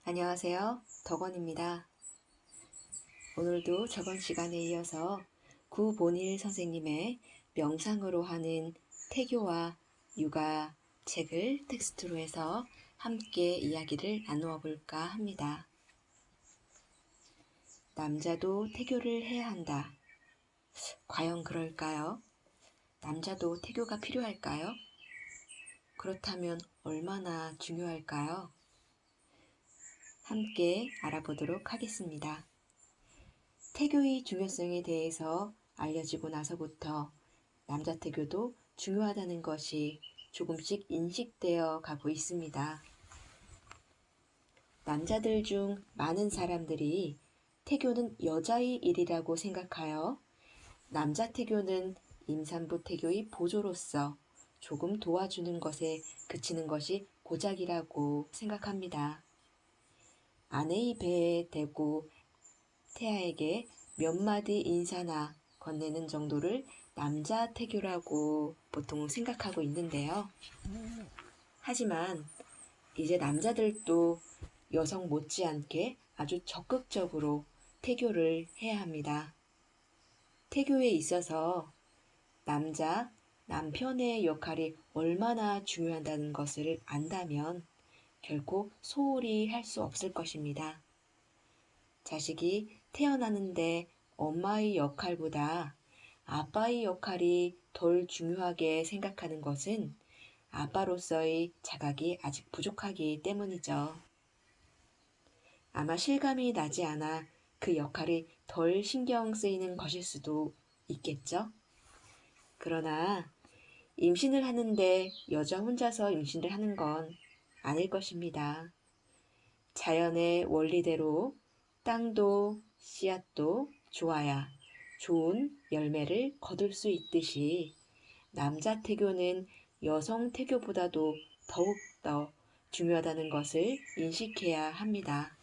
안녕하세요. 덕원입니다. 오늘도 저번 시간에 이어서 구본일 선생님의 명상으로 하는 태교와 육아 책을 텍스트로 해서 함께 이야기를 나누어 볼까 합니다. 남자도 태교를 해야 한다. 과연 그럴까요? 남자도 태교가 필요할까요? 그렇다면 얼마나 중요할까요? 함께 알아보도록 하겠습니다. 태교의 중요성에 대해서 알려지고 나서부터 남자 태교도 중요하다는 것이 조금씩 인식되어 가고 있습니다. 남자들 중 많은 사람들이 태교는 여자의 일이라고 생각하여 남자 태교는 임산부 태교의 보조로서 조금 도와주는 것에 그치는 것이 고작이라고 생각합니다. 아내의 배에 대고 태아에게 몇 마디 인사나 건네는 정도를 남자 태교라고 보통 생각하고 있는데요. 하지만 이제 남자들도 여성 못지않게 아주 적극적으로 태교를 해야 합니다. 태교에 있어서 남편의 역할이 얼마나 중요하다는 것을 안다면 결코 소홀히 할 수 없을 것입니다. 자식이 태어나는데 엄마의 역할보다 아빠의 역할이 덜 중요하게 생각하는 것은 아빠로서의 자각이 아직 부족하기 때문이죠. 아마 실감이 나지 않아 그 역할이 덜 신경 쓰이는 것일 수도 있겠죠. 그러나 임신을 하는데 여자 혼자서 임신을 하는 건 아닐 것입니다. 자연의 원리대로 땅도 씨앗도 좋아야 좋은 열매를 거둘 수 있듯이 남자 태교는 여성 태교보다도 더욱더 중요하다는 것을 인식해야 합니다.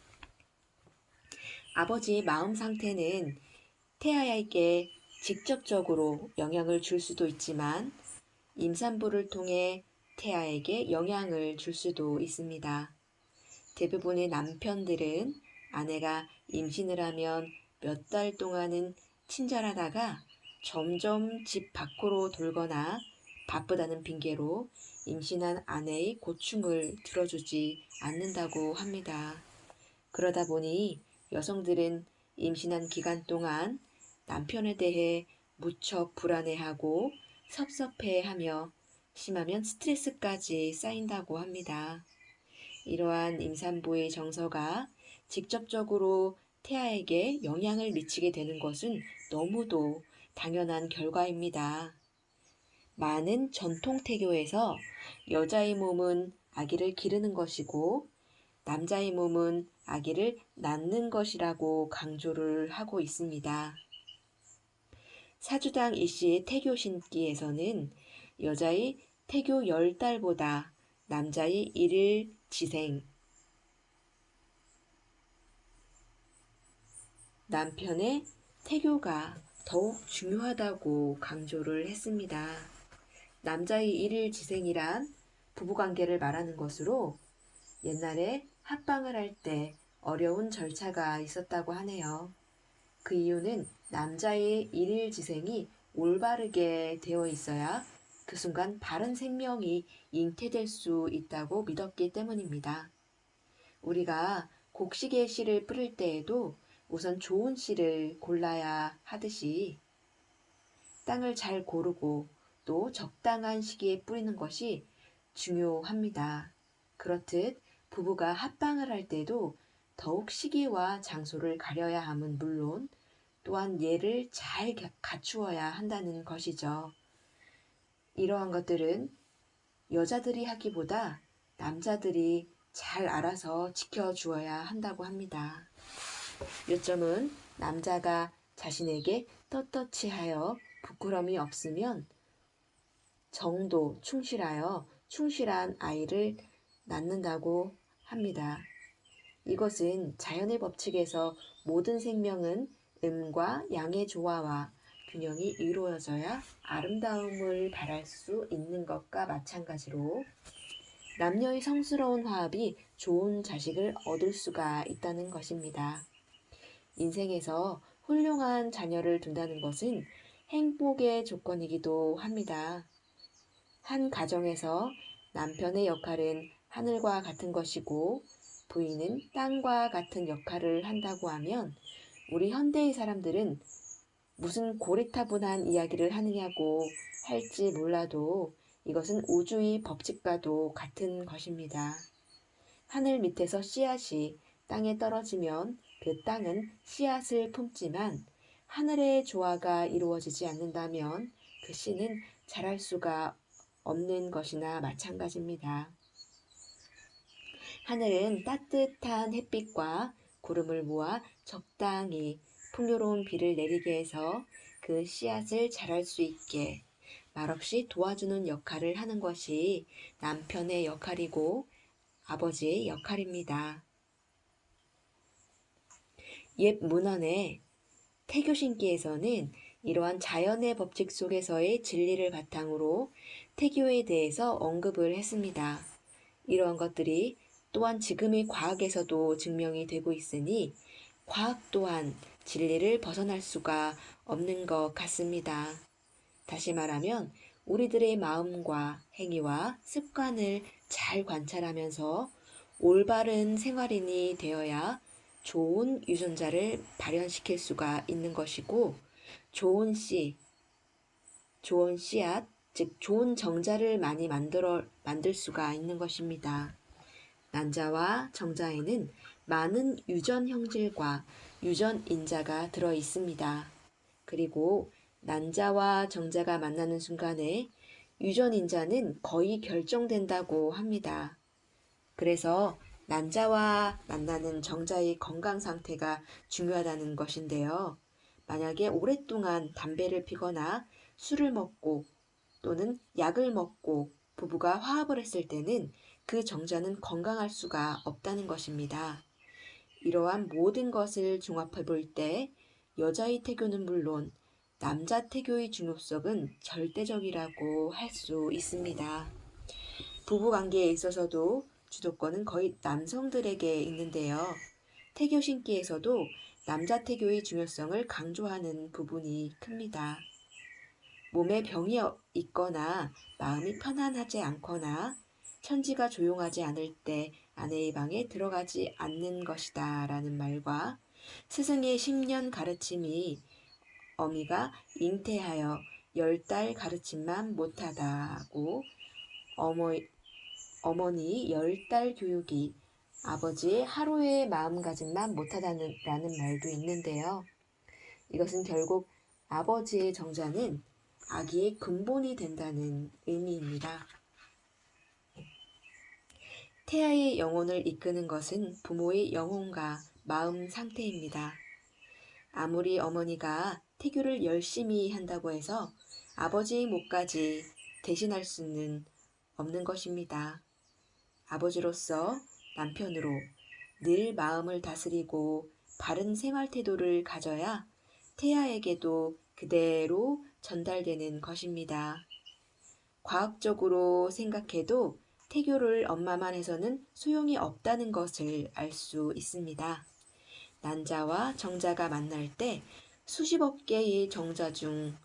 아버지의 마음 상태는 태아에게 직접적으로 영향을 줄 수도 있지만 임산부를 통해 태아에게 영향을 줄 수도 있습니다. 대부분의 남편들은 아내가 임신을 하면 몇 달 동안은 친절하다가 점점 집 밖으로 돌거나 바쁘다는 핑계로 임신한 아내의 고충을 들어주지 않는다고 합니다. 그러다 보니 여성들은 임신한 기간 동안 남편에 대해 무척 불안해하고 섭섭해하며 심하면 스트레스까지 쌓인다고 합니다. 이러한 임산부의 정서가 직접적으로 태아에게 영향을 미치게 되는 것은 너무도 당연한 결과입니다. 많은 전통 태교에서 여자의 몸은 아기를 기르는 것이고 남자의 몸은 아기를 낳는 것이라고 강조를 하고 있습니다. 사주당 이씨의 태교 신기에서는 여자의 태교 10달보다 남자의 1일 지생, 남편의 태교가 더욱 중요하다고 강조를 했습니다. 남자의 1일 지생이란 부부관계를 말하는 것으로 옛날에 합방을 할 때 어려운 절차가 있었다고 하네요. 그 이유는 남자의 1일 지생이 올바르게 되어 있어야 그 순간 바른 생명이 잉태될 수 있다고 믿었기 때문입니다. 우리가 곡식의 씨를 뿌릴 때에도 우선 좋은 씨를 골라야 하듯이 땅을 잘 고르고 또 적당한 시기에 뿌리는 것이 중요합니다. 그렇듯 부부가 합방을 할 때도 더욱 시기와 장소를 가려야 함은 물론 또한 예를 잘 갖추어야 한다는 것이죠. 이러한 것들은 여자들이 하기보다 남자들이 잘 알아서 지켜주어야 한다고 합니다. 요점은 남자가 자신에게 떳떳이 하여 부끄러움이 없으면 정도 충실하여 충실한 아이를 낳는다고 합니다. 이것은 자연의 법칙에서 모든 생명은 음과 양의 조화와 균형이 이루어져야 아름다움을 발할 수 있는 것과 마찬가지로 남녀의 성스러운 화합이 좋은 자식을 얻을 수가 있다는 것입니다. 인생에서 훌륭한 자녀를 둔다는 것은 행복의 조건이기도 합니다. 한 가정에서 남편의 역할은 하늘과 같은 것이고 부인은 땅과 같은 역할을 한다고 하면 우리 현대의 사람들은 무슨 고리타분한 이야기를 하느냐고 할지 몰라도 이것은 우주의 법칙과도 같은 것입니다. 하늘 밑에서 씨앗이 땅에 떨어지면 그 땅은 씨앗을 품지만 하늘의 조화가 이루어지지 않는다면 그 씨는 자랄 수가 없는 것이나 마찬가지입니다. 하늘은 따뜻한 햇빛과 구름을 모아 적당히 풍요로운 비를 내리게 해서 그 씨앗을 자랄 수 있게 말없이 도와주는 역할을 하는 것이 남편의 역할이고 아버지의 역할입니다. 옛 문헌의 태교신기에서는 이러한 자연의 법칙 속에서의 진리를 바탕으로 태교에 대해서 언급을 했습니다. 이러한 것들이 또한 지금의 과학에서도 증명이 되고 있으니 과학 또한 진리를 벗어날 수가 없는 것 같습니다. 다시 말하면 우리들의 마음과 행위와 습관을 잘 관찰하면서 올바른 생활인이 되어야 좋은 유전자를 발현시킬 수가 있는 것이고 좋은 씨앗, 즉 좋은 정자를 많이 만들 수가 있는 것입니다. 난자와 정자에는 많은 유전 형질과 유전 인자가 들어 있습니다. 그리고 난자와 정자가 만나는 순간에 유전 인자는 거의 결정된다고 합니다. 그래서 난자와 만나는 정자의 건강 상태가 중요하다는 것인데요. 만약에 오랫동안 담배를 피거나 술을 먹고 또는 약을 먹고 부부가 화합을 했을 때는 그 정자는 건강할 수가 없다는 것입니다. 이러한 모든 것을 종합해 볼 때 여자의 태교는 물론 남자 태교의 중요성은 절대적이라고 할 수 있습니다. 부부관계에 있어서도 주도권은 거의 남성들에게 있는데요. 태교신기에서도 남자 태교의 중요성을 강조하는 부분이 큽니다. 몸에 병이 있거나 마음이 편안하지 않거나 천지가 조용하지 않을 때 아내의 방에 들어가지 않는 것이다 라는 말과 스승의 10년 가르침이 어미가 잉태하여 10달 가르침만 못하다고 어머니 10달 교육이 아버지의 하루의 마음가짐만 못하다는 말도 있는데요. 이것은 결국 아버지의 정자는 아기의 근본이 된다는 의미입니다. 태아의 영혼을 이끄는 것은 부모의 영혼과 마음 상태입니다. 아무리 어머니가 태교를 열심히 한다고 해서 아버지의 몫까지 대신할 수는 없는 것입니다. 아버지로서 남편으로 늘 마음을 다스리고 바른 생활 태도를 가져야 태아에게도 그대로 전달되는 것입니다. 과학적으로 생각해도 태교를 엄마만 해서는 소용이 없다는 것을 알 수 있습니다. 난자와 정자가 만날 때 수십억 개의 정자 중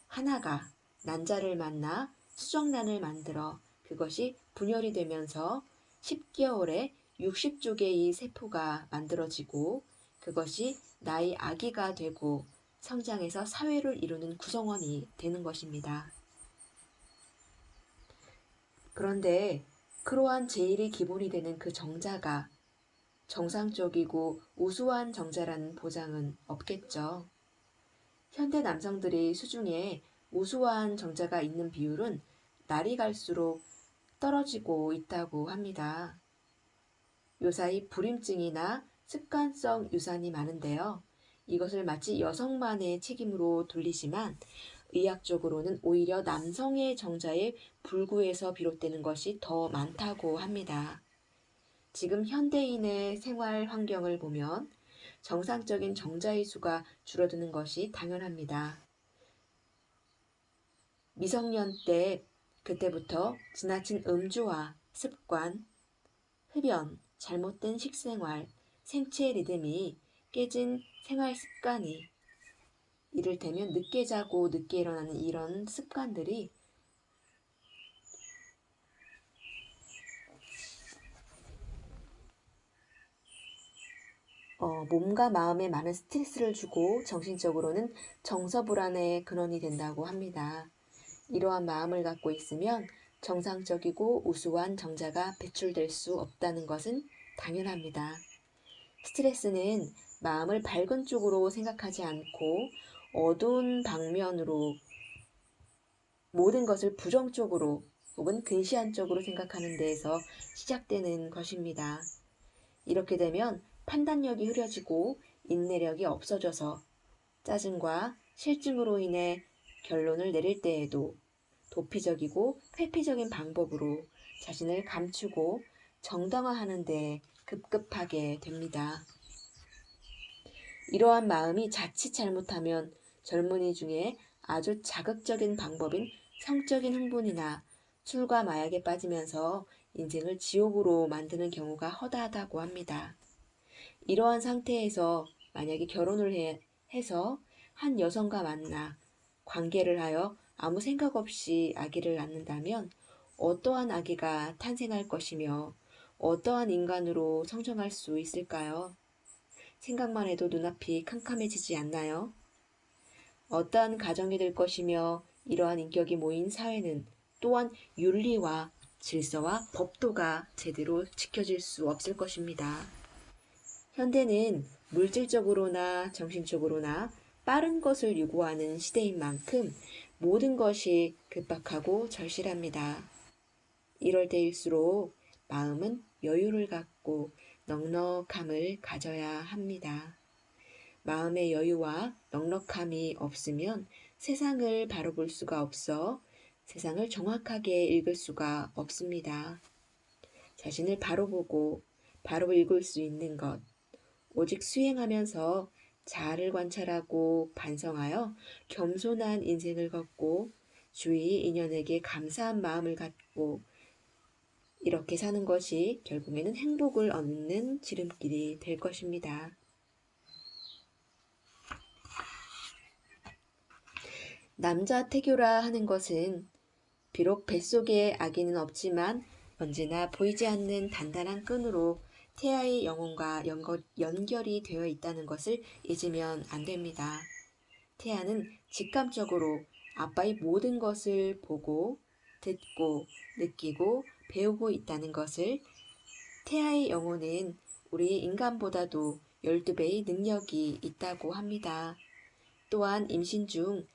하나가 난자를 만나 수정란을 만들어 그것이 분열이 되면서 10개월에 60조 개의 세포가 만들어지고 그것이 나의 아기가 되고 성장해서 사회를 이루는 구성원이 되는 것입니다. 그런데 그러한 제일의 기본이 되는 그 정자가 정상적이고 우수한 정자라는 보장은 없겠죠. 현대 남성들의 수중에 우수한 정자가 있는 비율은 날이 갈수록 떨어지고 있다고 합니다. 요사이 불임증이나 습관성 유산이 많은데요. 이것을 마치 여성만의 책임으로 돌리지만 의학적으로는 오히려 남성의 정자의 불구에서 비롯되는 것이 더 많다고 합니다. 지금 현대인의 생활 환경을 보면 정상적인 정자의 수가 줄어드는 것이 당연합니다. 미성년 때 그때부터 지나친 음주와 습관, 흡연, 잘못된 식생활, 생체 리듬이 깨진 생활 습관이 이를테면 늦게 자고 늦게 일어나는 이런 습관들이 몸과 마음에 많은 스트레스를 주고 정신적으로는 정서불안의 근원이 된다고 합니다. 이러한 마음을 갖고 있으면 정상적이고 우수한 정자가 배출될 수 없다는 것은 당연합니다. 스트레스는 마음을 밝은 쪽으로 생각하지 않고 어두운 방면으로 모든 것을 부정적으로 혹은 근시안적으로 생각하는 데에서 시작되는 것입니다. 이렇게 되면 판단력이 흐려지고 인내력이 없어져서 짜증과 실증으로 인해 결론을 내릴 때에도 도피적이고 회피적인 방법으로 자신을 감추고 정당화하는 데 급급하게 됩니다. 이러한 마음이 자칫 잘못하면 젊은이 중에 아주 자극적인 방법인 성적인 흥분이나 술과 마약에 빠지면서 인생을 지옥으로 만드는 경우가 허다하다고 합니다. 이러한 상태에서 만약에 결혼을 해서 한 여성과 만나 관계를 하여 아무 생각 없이 아기를 낳는다면 어떠한 아기가 탄생할 것이며 어떠한 인간으로 성장할 수 있을까요? 생각만 해도 눈앞이 캄캄해지지 않나요? 어떠한 가정이 될 것이며 이러한 인격이 모인 사회는 또한 윤리와 질서와 법도가 제대로 지켜질 수 없을 것입니다. 현대는 물질적으로나 정신적으로나 빠른 것을 요구하는 시대인 만큼 모든 것이 급박하고 절실합니다. 이럴 때일수록 마음은 여유를 갖고 넉넉함을 가져야 합니다. 마음의 여유와 넉넉함이 없으면 세상을 바로 볼 수가 없어 세상을 정확하게 읽을 수가 없습니다. 자신을 바로 보고 바로 읽을 수 있는 것, 오직 수행하면서 자아를 관찰하고 반성하여 겸손한 인생을 걷고 주위 인연에게 감사한 마음을 갖고 이렇게 사는 것이 결국에는 행복을 얻는 지름길이 될 것입니다. 남자 태교라 하는 것은 비록 뱃속에 아기는 없지만 언제나 보이지 않는 단단한 끈으로 태아의 영혼과 연결이 되어 있다는 것을 잊으면 안 됩니다. 태아는 직감적으로 아빠의 모든 것을 보고 듣고 느끼고 배우고 있다는 것을 태아의 영혼은 우리 인간보다도 12배의 능력이 있다고 합니다. 또한 임신 중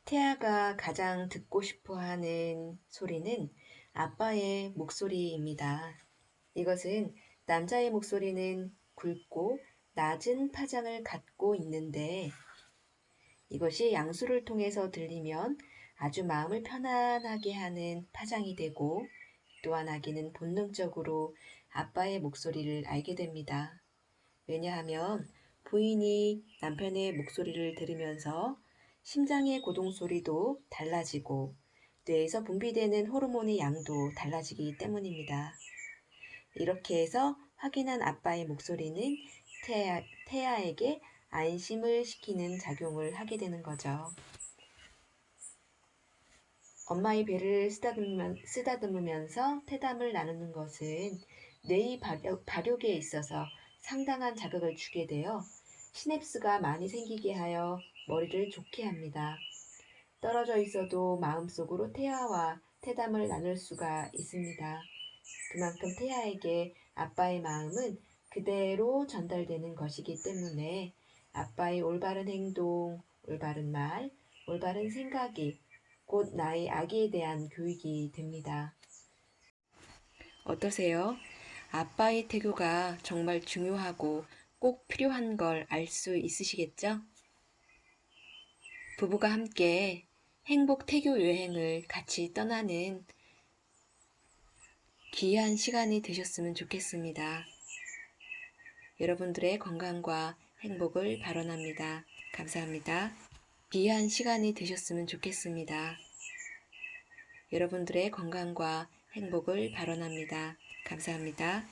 태아가 가장 듣고 싶어하는 소리는 아빠의 목소리입니다. 이것은 남자의 목소리는 굵고 낮은 파장을 갖고 있는데 이것이 양수를 통해서 들리면 아주 마음을 편안하게 하는 파장이 되고 또한 아기는 본능적으로 아빠의 목소리를 알게 됩니다. 왜냐하면 부인이 남편의 목소리를 들으면서 심장의 고동 소리도 달라지고 뇌에서 분비되는 호르몬의 양도 달라지기 때문입니다. 이렇게 해서 확인한 아빠의 목소리는 태아에게 안심을 시키는 작용을 하게 되는 거죠. 엄마의 배를 쓰다듬으면서 태담을 나누는 것은 뇌의 발육에 있어서 상당한 자극을 주게 되어 시냅스가 많이 생기게 하여 머리를 좋게 합니다. 떨어져 있어도 마음속으로 태아와 태담을 나눌 수가 있습니다. 그만큼 태아에게 아빠의 마음은 그대로 전달되는 것이기 때문에 아빠의 올바른 행동, 올바른 말, 올바른 생각이 곧 나의 아기에 대한 교육이 됩니다. 어떠세요? 아빠의 태교가 정말 중요하고 꼭 필요한 걸 알 수 있으시겠죠? 부부가 함께 행복 태교 여행을 같이 떠나는 귀한 시간이 되셨으면 좋겠습니다. 여러분들의 건강과 행복을 발언합니다. 감사합니다. 귀한 시간이 되셨으면 좋겠습니다. 여러분들의 건강과 행복을 발언합니다. 감사합니다.